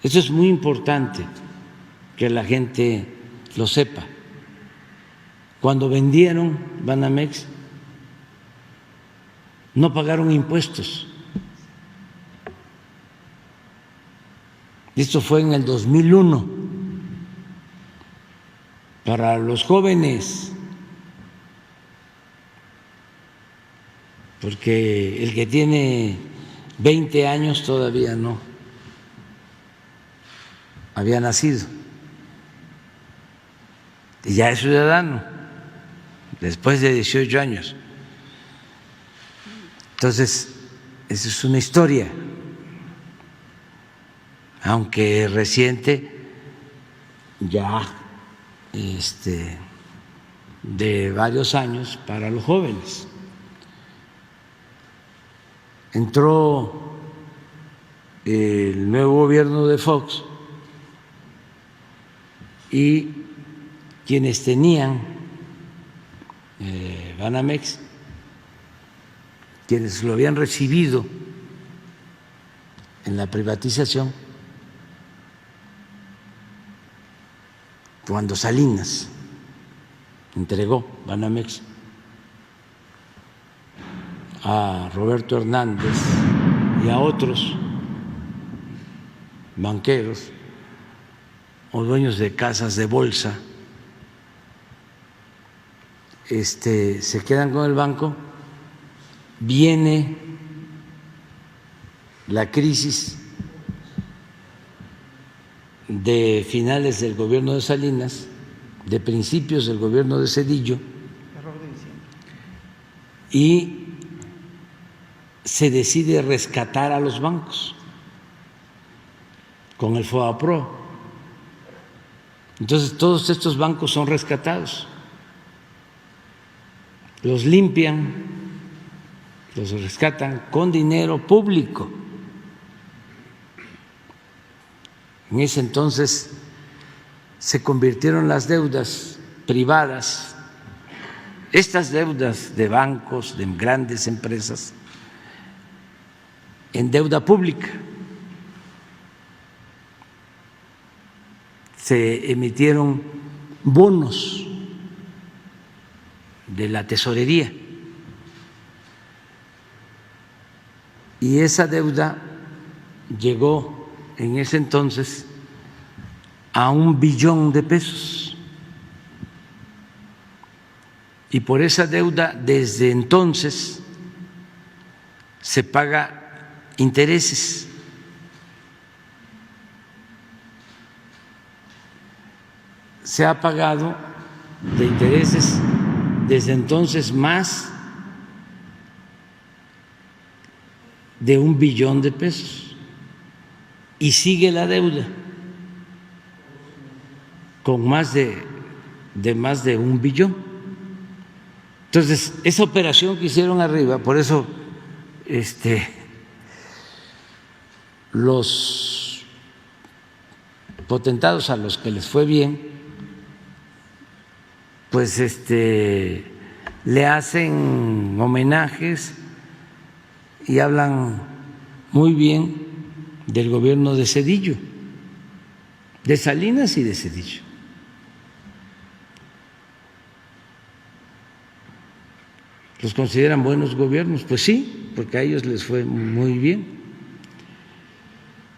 Eso es muy importante que la gente lo sepa. Cuando vendieron Banamex, no pagaron impuestos. Esto fue en el 2001. Para los jóvenes, porque el que tiene 20 años todavía no había nacido y ya es ciudadano después de 18 años. Entonces, esa es una historia, aunque reciente, ya de varios años para los jóvenes. Entró el nuevo gobierno de Fox y quienes tenían Banamex, quienes lo habían recibido en la privatización, cuando Salinas entregó Banamex a Roberto Hernández y a otros banqueros o dueños de casas de bolsa, se quedan con el banco, viene la crisis de finales del gobierno de Salinas, de principios del gobierno de Zedillo, y se decide rescatar a los bancos con el FOBAPROA. Entonces todos estos bancos son rescatados, los limpian, los rescatan con dinero público. En ese entonces se convirtieron las deudas privadas, estas deudas de bancos, de grandes empresas, en deuda pública. Se emitieron bonos de la tesorería y esa deuda llegó en ese entonces a $1 billón y por esa deuda desde entonces se paga intereses. Se ha pagado de intereses desde entonces más de $1 billón y sigue la deuda con más de $1 billón. Entonces, esa operación que hicieron arriba, por eso los potentados a los que les fue bien, pues le hacen homenajes y hablan muy bien del gobierno de Zedillo, de Salinas y de Zedillo. ¿Los consideran buenos gobiernos? Pues sí, porque a ellos les fue muy bien.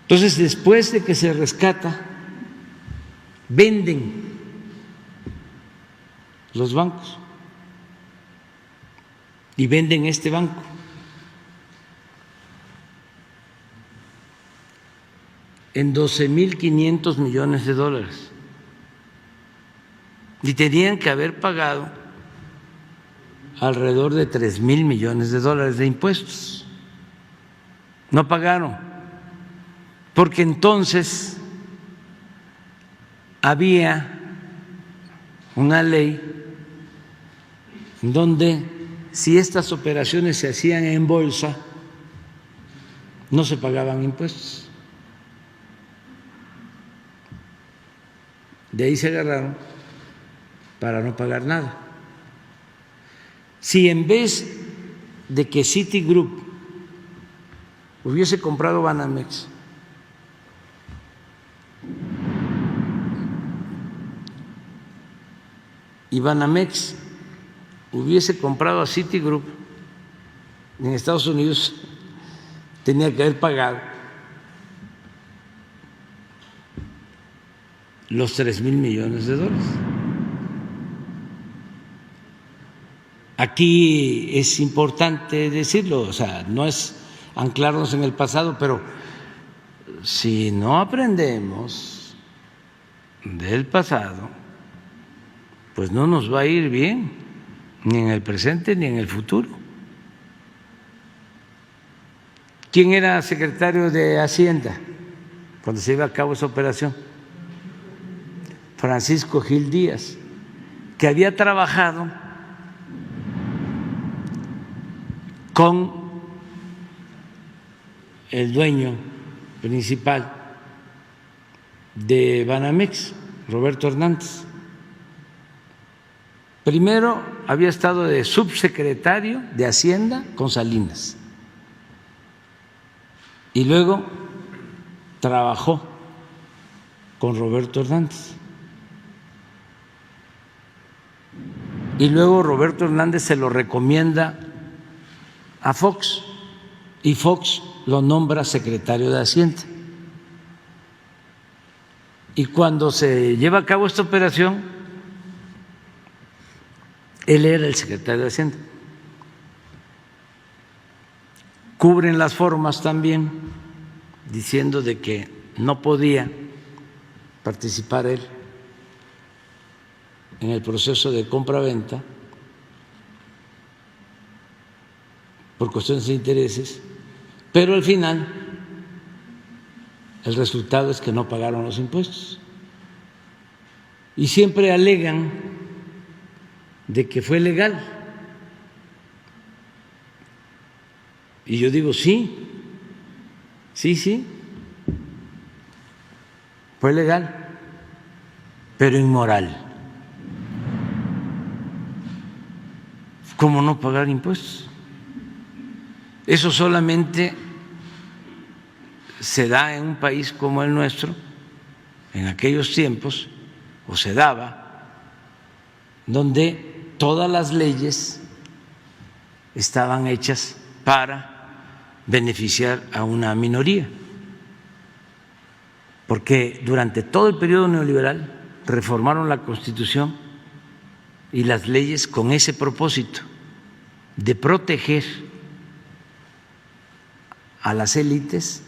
Entonces, después de que se rescata, venden los bancos y venden este banco. En $12.500 millones y tenían que haber pagado alrededor de $3.000 millones de impuestos. No pagaron, porque entonces había una ley donde si estas operaciones se hacían en bolsa no se pagaban impuestos. De ahí se agarraron para no pagar nada. Si en vez de que Citigroup hubiese comprado Banamex y Banamex hubiese comprado a Citigroup en Estados Unidos, tenía que haber pagado los 3,000 millones de dólares. Aquí es importante decirlo, o sea, no es anclarnos en el pasado, pero si no aprendemos del pasado, pues no nos va a ir bien, ni en el presente ni en el futuro. ¿Quién era secretario de Hacienda cuando se iba a cabo esa operación? Francisco Gil Díaz, que había trabajado con el dueño principal de Banamex, Roberto Hernández. Primero había estado de subsecretario de Hacienda con Salinas y luego trabajó con Roberto Hernández. Y luego Roberto Hernández se lo recomienda a Fox y Fox lo nombra secretario de Hacienda. Y cuando se lleva a cabo esta operación, él era el secretario de Hacienda. Cubren las formas también diciendo de que no podía participar él en el proceso de compra-venta por cuestiones de intereses, pero al final el resultado es que no pagaron los impuestos. Y siempre alegan de que fue legal. Y yo digo, sí, fue legal, pero inmoral. ¿Cómo no pagar impuestos? Eso solamente se da en un país como el nuestro, en aquellos tiempos, o se daba, donde todas las leyes estaban hechas para beneficiar a una minoría. Porque durante todo el periodo neoliberal reformaron la Constitución y las leyes con ese propósito de proteger a las élites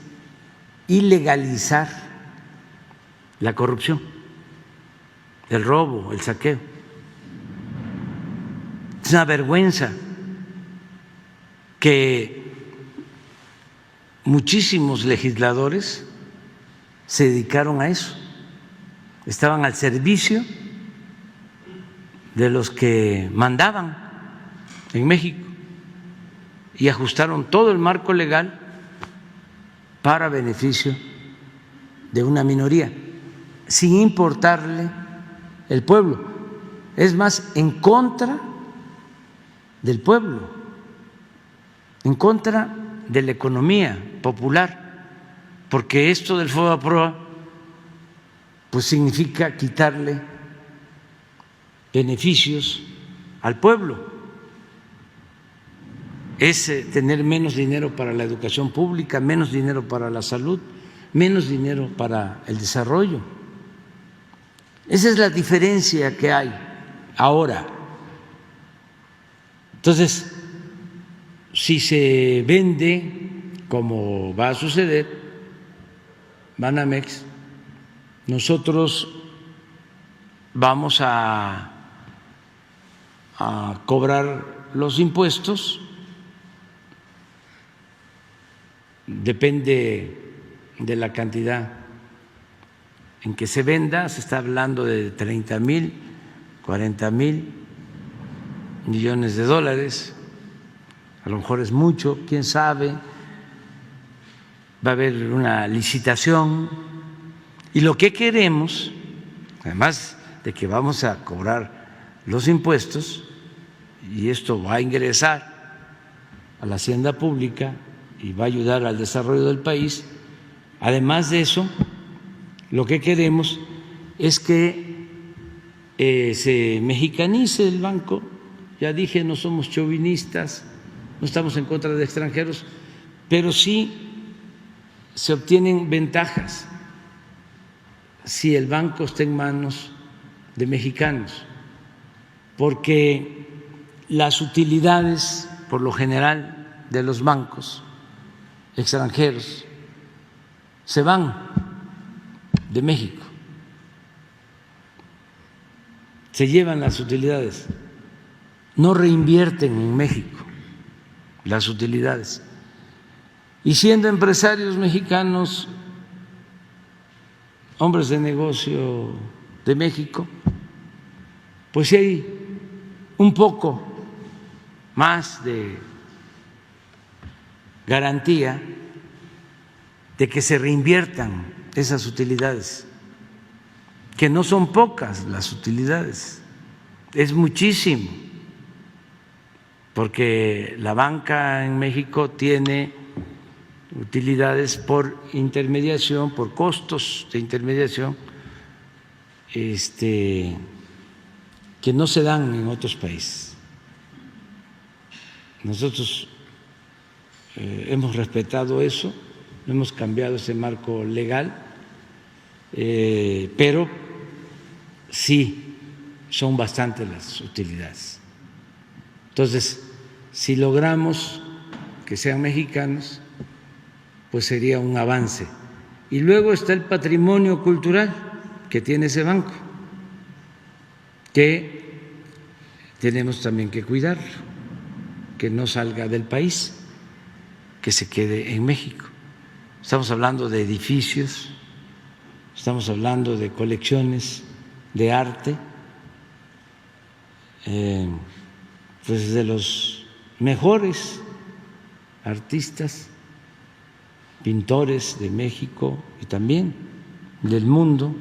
y legalizar la corrupción, el robo, el saqueo. Es una vergüenza que muchísimos legisladores se dedicaron a eso, estaban al servicio de los que mandaban en México y ajustaron todo el marco legal para beneficio de una minoría, sin importarle el pueblo. Es más, en contra del pueblo, en contra de la economía popular, porque esto del FOBAPROA pues significa quitarle beneficios al pueblo, es tener menos dinero para la educación pública, menos dinero para la salud, menos dinero para el desarrollo. Esa es la diferencia que hay ahora. Entonces, si se vende, como va a suceder, Banamex, nosotros vamos a cobrar los impuestos, depende de la cantidad en que se venda, se está hablando de 30,000, 40,000 millones de dólares, a lo mejor es mucho, quién sabe, va a haber una licitación y lo que queremos, además de que vamos a cobrar los impuestos y esto va a ingresar a la hacienda pública y va a ayudar al desarrollo del país, además de eso, lo que queremos es que se mexicanice el banco. Ya dije, no somos chauvinistas, no estamos en contra de extranjeros, pero sí se obtienen ventajas si el banco está en manos de mexicanos, porque las utilidades, por lo general, de los bancos extranjeros se van de México, se llevan las utilidades, no reinvierten en México las utilidades. Y siendo empresarios mexicanos, hombres de negocio de México, pues sí hay un poco más de garantía de que se reinviertan esas utilidades, que no son pocas las utilidades, es muchísimo, porque la banca en México tiene utilidades por intermediación, por costos de intermediación, que no se dan en otros países. Nosotros hemos respetado eso, no hemos cambiado ese marco legal, pero sí son bastantes las utilidades. Entonces, si logramos que sean mexicanos, pues sería un avance. Y luego está el patrimonio cultural que tiene ese banco, que tenemos también que cuidar, que no salga del país, que se quede en México. Estamos hablando de edificios, estamos hablando de colecciones de arte, pues de los mejores artistas, pintores de México y también del mundo.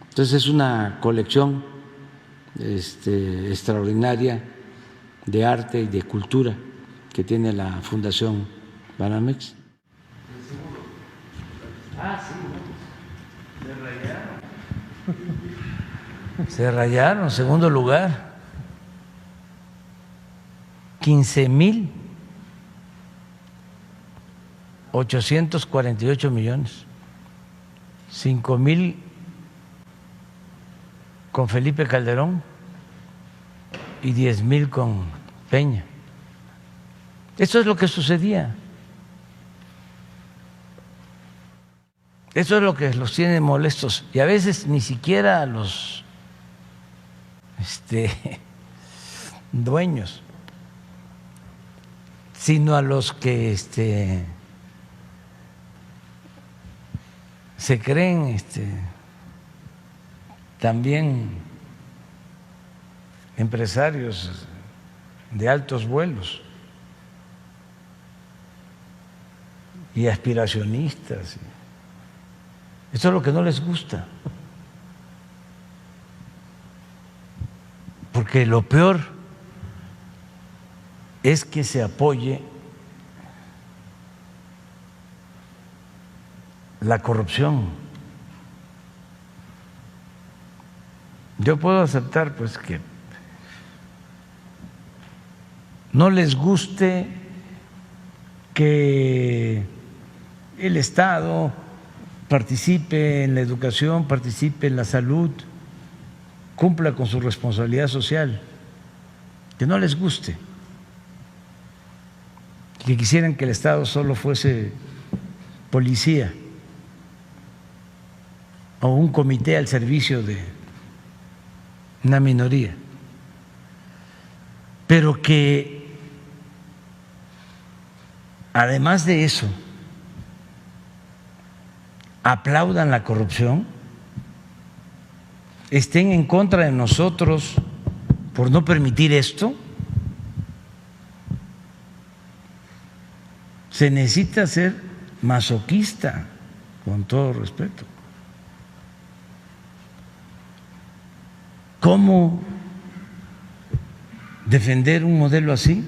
Entonces es una colección extraordinaria de arte y de cultura que tiene la Fundación Banamex. Se rayaron, segundo lugar, 15,848 millones, 5,000 con Felipe Calderón y 10,000 con Peña. Eso es lo que sucedía. Eso es lo que los tiene molestos y a veces ni siquiera a los dueños, sino a los que se creen también empresarios de altos vuelos y aspiracionistas. Eso es lo que no les gusta, porque lo peor es que se apoye la corrupción. Yo puedo aceptar pues que no les guste que el Estado participe en la educación, participe en la salud, cumpla con su responsabilidad social, que no les guste, que quisieran que el Estado solo fuese policía o un comité al servicio de una minoría, pero que además de eso aplaudan la corrupción, estén en contra de nosotros por no permitir esto. Se necesita ser masoquista, con todo respeto. ¿Cómo defender un modelo así?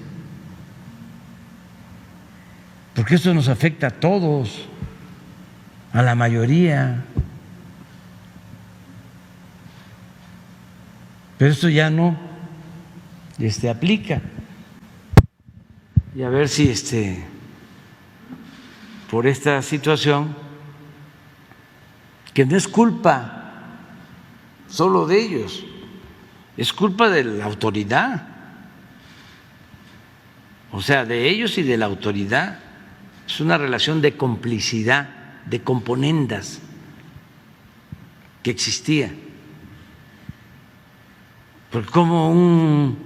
Porque esto nos afecta a todos, a la mayoría. Pero esto ya no aplica. Y a ver si por esta situación, que no es culpa solo de ellos, es culpa de la autoridad, o sea, de ellos y de la autoridad. Es una relación de complicidad, de componendas que existía. Porque como un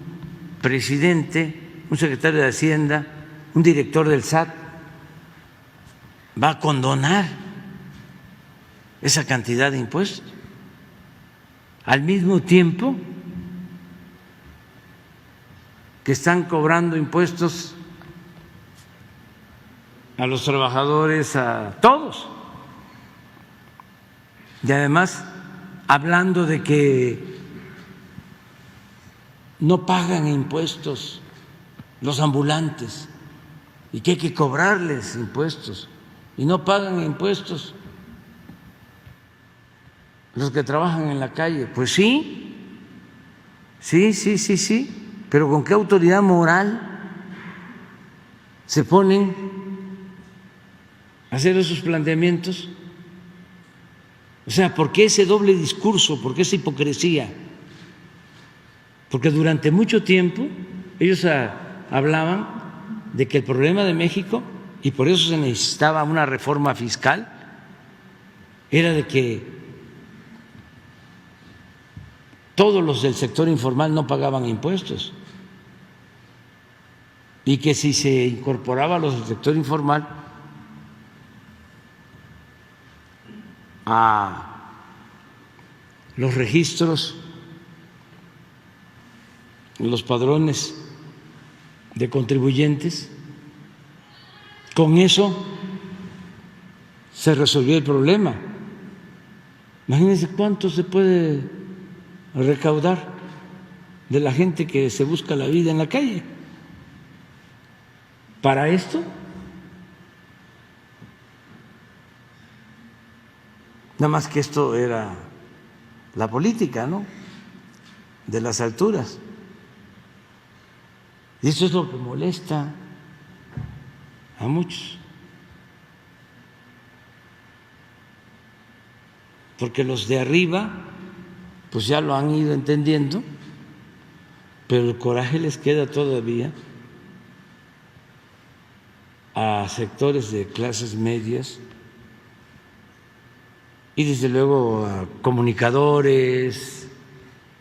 presidente, un secretario de Hacienda, un director del SAT va a condonar esa cantidad de impuestos al mismo tiempo que están cobrando impuestos a los trabajadores, a todos, y además hablando de que no pagan impuestos los ambulantes y que hay que cobrarles impuestos, y no pagan impuestos los que trabajan en la calle. Pues sí, pero ¿con qué autoridad moral se ponen a hacer esos planteamientos? O sea, ¿por qué ese doble discurso? ¿Por qué esa hipocresía? Porque durante mucho tiempo ellos hablaban de que el problema de México, y por eso se necesitaba una reforma fiscal, era de que todos los del sector informal no pagaban impuestos, y que si se incorporaba a los del sector informal a los registros, los padrones de contribuyentes, con eso se resolvió el problema. Imagínense cuánto se puede recaudar de la gente que se busca la vida en la calle. Para esto, nada más que esto era la política, ¿no?, de las alturas. Y eso es lo que molesta a muchos, porque los de arriba pues ya lo han ido entendiendo, pero el coraje les queda todavía a sectores de clases medias y desde luego a comunicadores,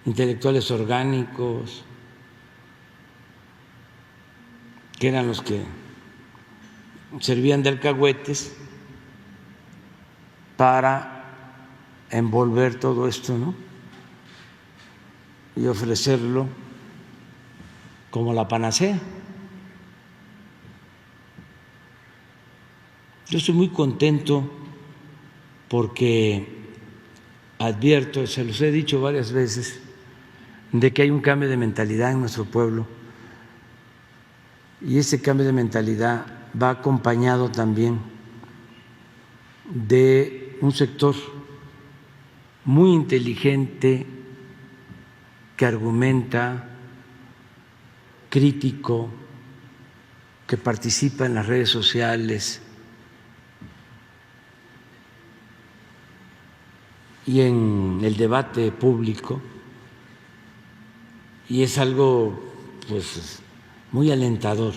intelectuales orgánicos, que eran los que servían de alcahuetes para envolver todo esto, ¿no?, y ofrecerlo como la panacea. Yo estoy muy contento porque advierto, se los he dicho varias veces, de que hay un cambio de mentalidad en nuestro pueblo, y ese cambio de mentalidad va acompañado también de un sector muy inteligente que argumenta, crítico, que participa en las redes sociales y en el debate público, y es algo pues muy alentador,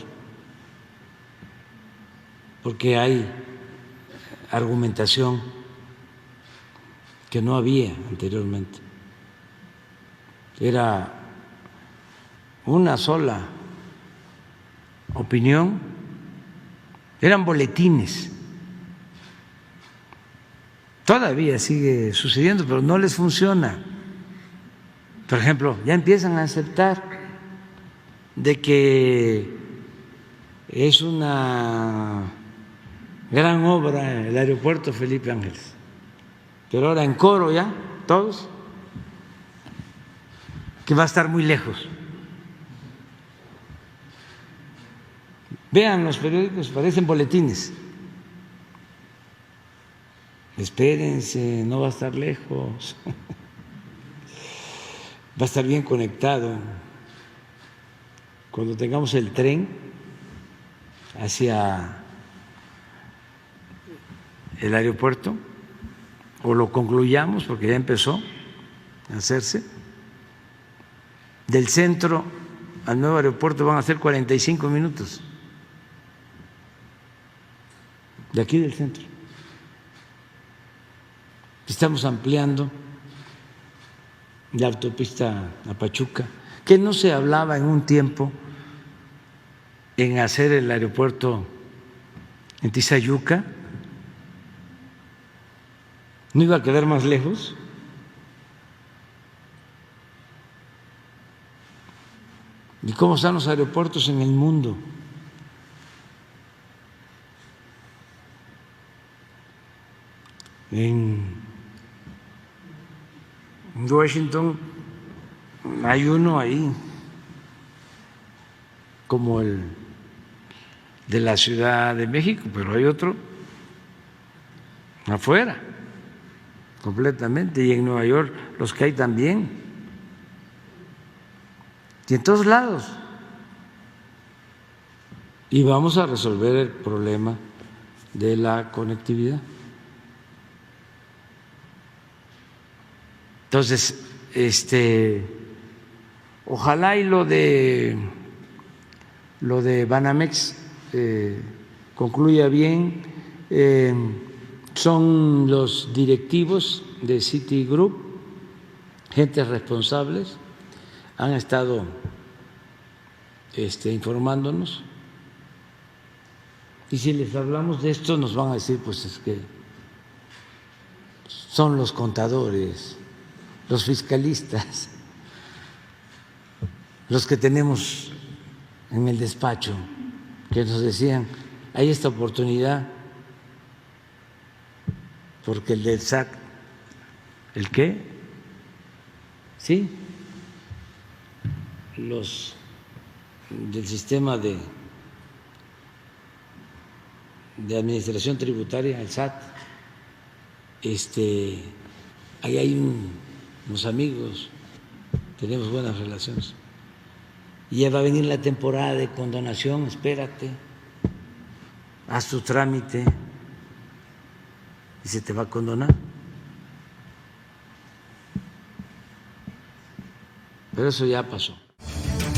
porque hay argumentación que no había anteriormente. Era una sola opinión, eran boletines. Todavía sigue sucediendo, pero no les funciona. Por ejemplo, ya empiezan a aceptar de que es una gran obra el aeropuerto Felipe Ángeles, pero ahora en coro ya, todos, que va a estar muy lejos. Vean los periódicos, parecen boletines. Espérense, no va a estar lejos. a estar bien conectado. Cuando tengamos el tren hacia el aeropuerto, o lo concluyamos, porque ya empezó a hacerse, del centro al nuevo aeropuerto van a ser 45 minutos, de aquí del centro. Estamos ampliando la autopista a Pachuca, que no se hablaba en un tiempo en hacer el aeropuerto en Tizayuca, no iba a quedar más lejos. ¿Y cómo están los aeropuertos en el mundo? En Washington hay uno ahí, como el de la Ciudad de México, pero hay otro afuera, completamente, y en Nueva York los que hay también, y en todos lados. Y vamos a resolver el problema de la conectividad. Entonces, ojalá y lo de Banamex concluya bien. Son los directivos de Citigroup, gentes responsables, han estado informándonos, y si les hablamos de esto nos van a decir, pues es que son los contadores, los fiscalistas, los que tenemos en el despacho, que nos decían, hay esta oportunidad, porque el del SAT, ¿el qué? Sí, los del sistema de administración tributaria, el SAT, ahí hay unos amigos, tenemos buenas relaciones. Y ya va a venir la temporada de condonación, espérate, haz tu trámite y se te va a condonar. Pero eso ya pasó.